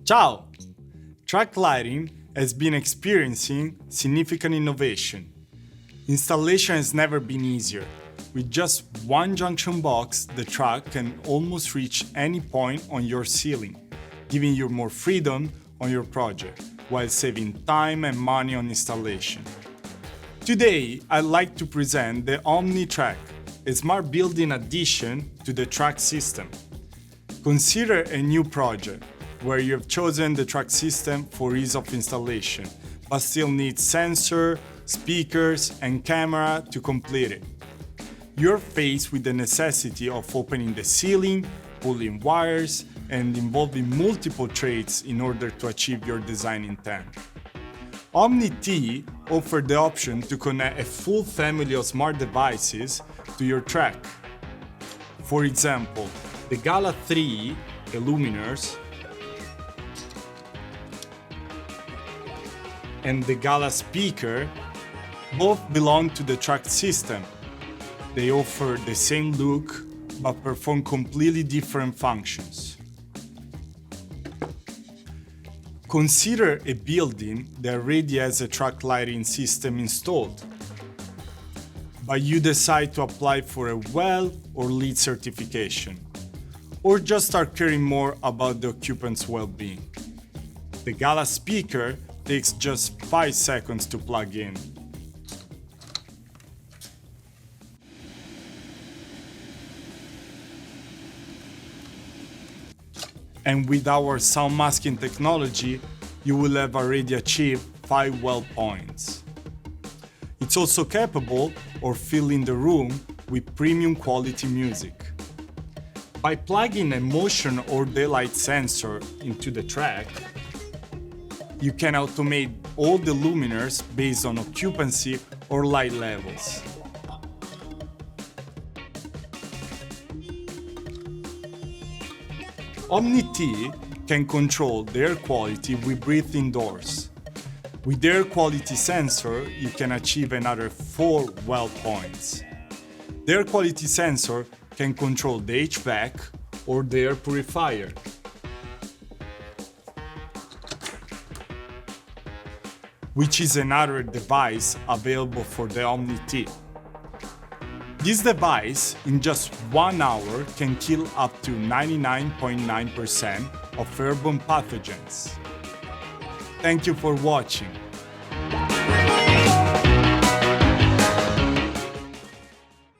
Ciao! Track lighting has been experiencing significant innovation. Installation has never been easier. With just one junction box, the track can almost reach any point on your ceiling, giving you more freedom on your project, while saving time and money on installation. Today, I'd like to present the Omni-Track, a smart building addition to the track system. Consider a new project where you have chosen the track system for ease of installation, but still need sensor, speakers, and camera to complete it. You're faced with the necessity of opening the ceiling, pulling wires, and involving multiple trades in order to achieve your design intent. Omni-T offers the option to connect a full family of smart devices to your track. For example, the Gala 3 illuminators and the Gala speaker both belong to the track system. They offer the same look but perform completely different functions. Consider a building that already has a track lighting system installed, but you decide to apply for a WELL or LEED certification, or just start caring more about the occupant's well-being. The Gala speaker takes just 5 seconds to plug in. And with our sound masking technology, you will have already achieved 5 well points. It's also capable of filling the room with premium quality music. By plugging a motion or daylight sensor into the track, you can automate all the luminaires based on occupancy or light levels. Omni-T can control the air quality we breathe indoors. With the air quality sensor, you can achieve another 4 well points. The air quality sensor can control the HVAC or the air purifier. Which is another device available for the Omni-T. This device, in just 1 hour, can kill up to 99.9% of airborne pathogens. Thank you for watching.